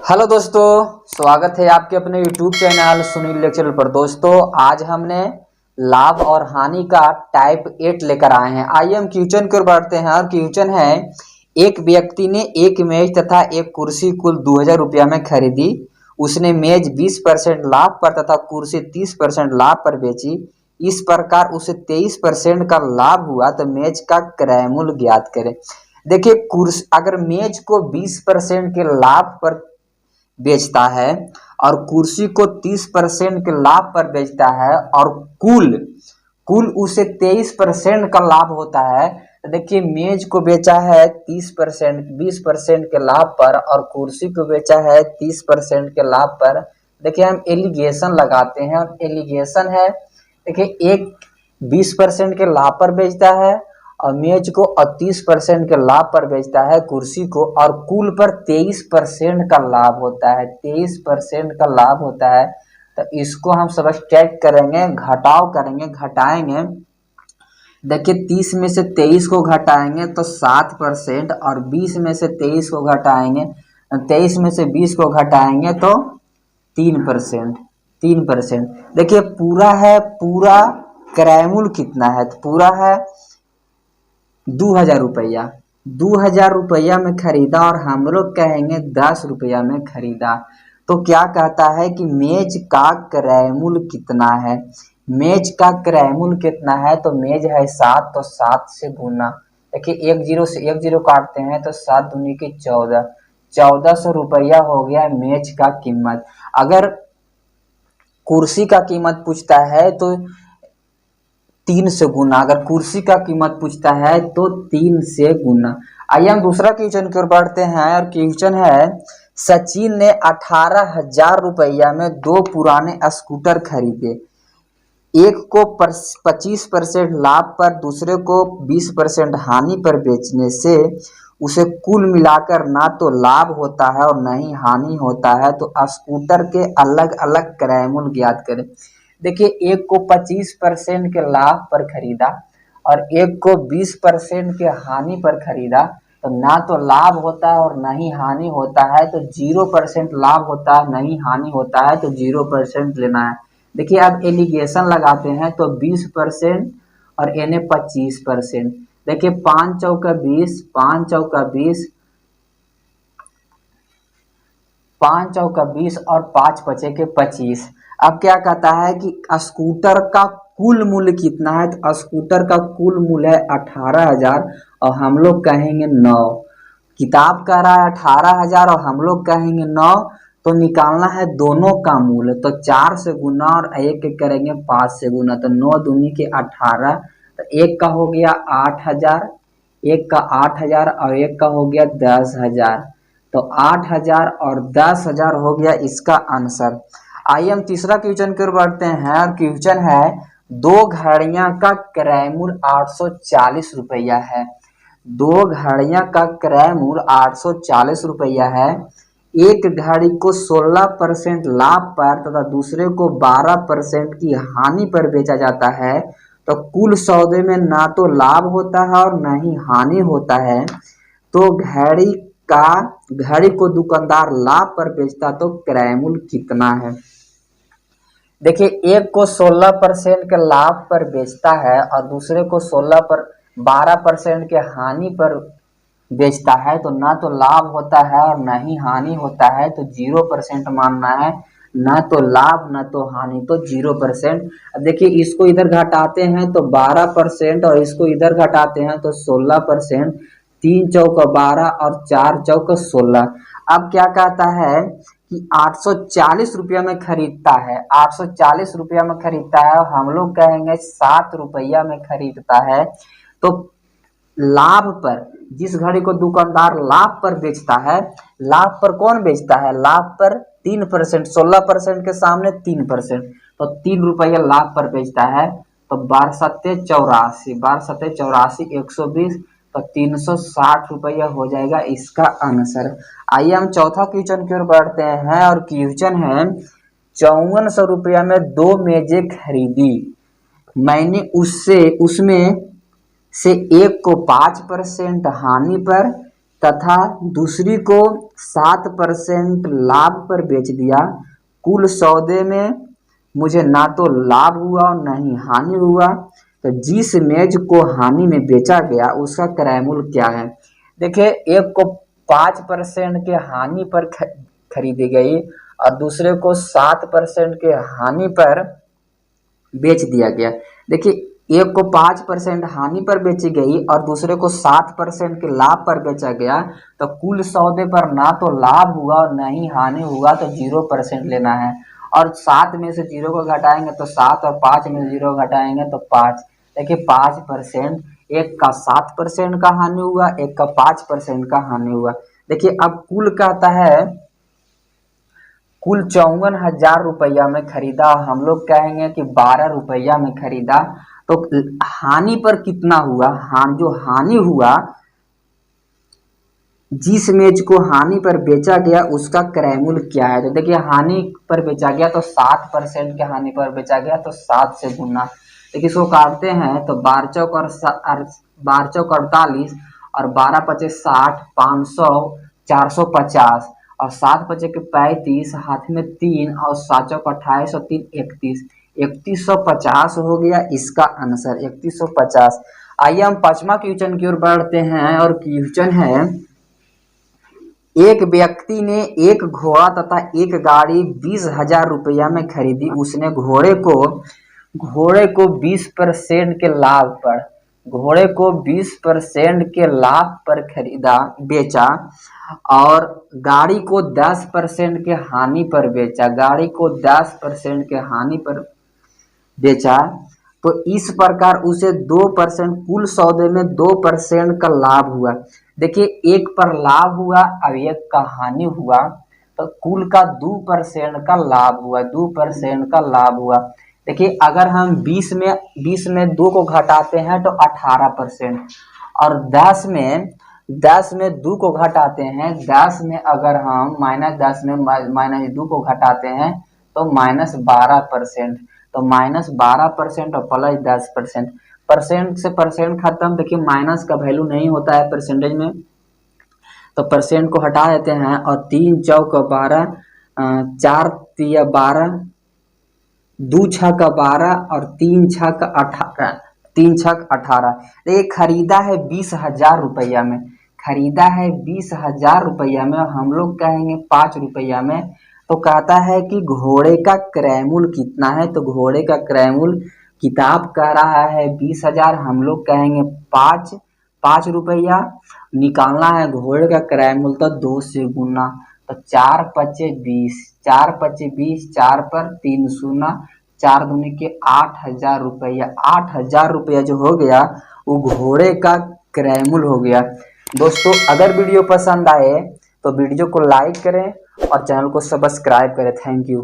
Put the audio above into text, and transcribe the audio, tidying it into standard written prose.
Hello दोस्तों, स्वागत है आपके अपने YouTube चैनल सुनील लेक्चर पर। दोस्तों, आज हमने लाभ और हानि का टाइप 8 लेकर आए हैं। आइए हम क्वेश्चन की ओर बढ़ते हैं। और क्वेश्चन है, एक व्यक्ति ने एक मेज तथा एक कुर्सी कुल 2000 रुपया में खरीदी। उसने मेज 20% लाभ पर तथा कुर्सी 30% लाभ पर बेची। इस प्रकार उसे 23% का लाभ हुआ, तो मेज का क्रय मूल्य ज्ञात करें। देखिए, अगर मेज को 20% के लाभ पर बेचता है और कुर्सी को 30% के लाभ पर बेचता है और कुल कुल उसे 23% का लाभ होता है, तो देखिए मेज को बेचा है 30% 20% के लाभ पर और कुर्सी को बेचा है 30% के लाभ पर। देखिए हम एलिगेशन लगाते हैं और एलिगेशन है, देखिए एक 20% के लाभ पर बेचता है और मेज को 30% के लाभ पर बेचता है कुर्सी को, और कुल पर 23% का लाभ होता है। 23% का लाभ होता है, तो इसको हम सब्ट्रैक्ट करेंगे, घटाव करेंगे, घटाएंगे। देखिए 30 में से 23 को घटाएंगे तो 7%, और 20 में से 23 को घटाएंगे, 23 में से 20 को घटाएंगे तो 3%। 3%। देखिए पूरा है, पूरा क्रय मूल्य कितना है, तो पूरा है 2000 रुपया। 2000 रुपया में खरीदा और हम लोग कहेंगे 10 रुपया में खरीदा, तो क्या कहता है कि मेज का क्रय मूल्य कितना है। मेज का क्रय मूल्य कितना है, तो मेज है 7, तो 7 से गुना। देखिए एक जीरो से एक जीरो काटते हैं तो 7 दूनी की 14, 1400 रुपया हो गया मेज का कीमत। अगर कुर्सी का कीमत पूछता है तो 3 से गुना, अगर कुर्सी का कीमत पूछता है तो 3 से गुना। आइए हम दूसरा क्वेश्चन की ओर बढ़ते हैं। और क्वेश्चन है, सचिन ने 18,000 रुपया में 2 पुराने स्कूटर खरीदे। एक को 25% लाभ पर, दूसरे को 20% हानि पर बेचने से उसे कुल मिलाकर ना तो लाभ होता है और न ही हानि होता है, तो स्कूटर के अलग अलग क्रय मूल्य ज्ञात करें। देखिए एक को 25% के लाभ पर खरीदा और एक को 20% के हानि पर खरीदा, तो ना तो लाभ होता है और न ही हानि होता है, तो 0% लाभ होता है, न ही हानि होता है, तो 0% लेना है। देखिए अब एलिगेशन लगाते हैं तो 20% और एने 25%। देखिए 5 चौका 20, 5 चौका 20, 5 चौका 20 और 5 बचे के 25। अब क्या कहता है कि स्कूटर का कुल मूल्य कितना है, तो स्कूटर का कुल मूल्य है 18,000 और हम लोग कहेंगे 9। किताब कह रहा है 18,000 और हम लोग कहेंगे 9, तो निकालना है दोनों का मूल्य, तो 4 से गुना और एक करेंगे 5 से गुना, तो 9 दूनी के 18, तो एक का हो गया 8,000, एक का 8,000 और एक का हो गया 10,000, तो 8,000 और 10,000 हो गया इसका आंसर। आइए हम तीसरा क्वेश्चन की ओर बढ़ते हैं। और क्वेश्चन है, 2 घड़ियां का क्रय मूल्य 840 रुपया है। 2 घड़ियां का क्रय मूल्य 840 रुपया है। एक घड़ी को 16% लाभ पर तथा दूसरे को 12% की हानि पर बेचा जाता है, तो कुल सौदे में ना तो लाभ होता है और न ही हानि होता है, तो घड़ी को दुकानदार लाभ पर बेचता, तो क्रय मूल्य कितना है। देखिए एक को 16% के लाभ पर बेचता है और दूसरे को 12% के हानि पर बेचता है, तो ना तो लाभ होता है और ना ही हानि होता है, तो 0% मानना है। ना तो लाभ ना तो हानि, तो 0%। अब देखिए इसको इधर घटाते हैं तो 12% और इसको इधर घटाते हैं तो 16%। 3 चौका 12 और 4 चौका 16। अब क्या कहता है कि 840 रुपया में खरीदता है, 840 रुपया में खरीदता है और हम लोग कहेंगे 7 रुपया में खरीदता है, तो लाभ पर, जिस घड़ी को दुकानदार लाभ पर बेचता है, लाभ पर कौन बेचता है, लाभ पर 3%, 16% के सामने 3%, तो 3 रुपया लाभ पर बेचता है, तो 12×7=84, 12×7=84, 120, तो 360 रुपया हो जाएगा इसका आंसर। आइए हम चौथा क्वेश्चन की ओर बढ़ते हैं। और क्वेश्चन है, 5400 रुपया में 2 मेजें खरीदी। मैंने उसमें से एक को 5% हानि पर तथा दूसरी को 7% लाभ पर बेच दिया। कुल सौदे में मुझे ना तो लाभ हुआ और न ही हानि हुआ। तो जिस मेज को हानि में बेचा गया उसका क्रय मूल्य क्या है। देखिए, एक को 5% के हानि पर खरीदी गई और दूसरे को 7% के हानि पर बेच दिया गया। देखिए, एक को 5% हानि पर बेची गई और दूसरे को 7% के लाभ पर बेचा गया। तो कुल सौदे पर ना तो लाभ हुआ और न ही हानि हुआ, तो 0% लेना है। और 7 में से 0 को घटाएंगे तो 7 और 5 में से 0 घटाएंगे तो 5। देखिए 5%, एक का 7% का हानि हुआ, एक का 5% का हानि हुआ। देखिए अब कुल कहता है कुल 54,000 रुपया में खरीदा, हम लोग कहेंगे कि 12 रुपया में खरीदा। तो हानि पर कितना हुआ, जो हानि हुआ, जिस मेज को हानि पर बेचा गया उसका क्रय मूल्य क्या है। तो देखिए हानि पर बेचा गया तो 7% के हानि पर बेचा गया तो 7 से गुना। देखिए इसको काटते हैं तो 12 चौक 48 और 12 पचे 60, 500, 450 और 7 पचे के 35, हाथ में 3 और 7 चौक 28 और 3 31, 3150 हो गया इसका आंसर 3150। आइए हम पांचवा क्वेश्चन की ओर बढ़ते हैं और क्वेश्चन है, एक व्यक्ति ने एक घोड़ा तथा एक गाड़ी 20,000 रुपया में खरीदी। उसने घोड़े को 20% के लाभ पर बेचा और गाड़ी को 10% के हानि पर बेचा। तो इस प्रकार उसे 2%, कुल सौदे में 2% का लाभ हुआ। देखिए एक पर लाभ हुआ और एक का हानि हुआ, तो कुल का 2% का लाभ हुआ, 2% का लाभ हुआ। देखिए अगर हम 20 में 2 को घटाते हैं तो 18%, और 10 में 2 को घटाते हैं, 10 में अगर हम -10 में -2 को घटाते हैं तो -12%। तो -12% और +10%, परसेंट से परसेंट खत्म। देखिए माइनस का वैल्यू नहीं होता है परसेंटेज में, तो परसेंट को हटा देते हैं और 3 चौक 12, 4 तिया 12, 2 छक 12 और 3 छक 18। ये खरीदा है 20,000 रुपया में, हम लोग कहेंगे 5 रुपया में। तो कहता है कि घोड़े का क्रय मूल्य कितना है। तो घोड़े का क्रय मूल्य किताब कह रहा है 20,000, हम लोग कहेंगे 5 रुपया। निकालना है घोड़े का क्रय मूल्य तो 2 से गुना। तो 4 पचे 20, 4 पचे 20, 4 पर 3 शून्य, 4 दूनी के 8,000 रुपया। 8,000 रुपया जो हो गया वो घोड़े का क्रय मूल्य हो गया। दोस्तों अगर वीडियो पसंद आए तो वीडियो को लाइक करें और चैनल को सब्सक्राइब करें। Thank you.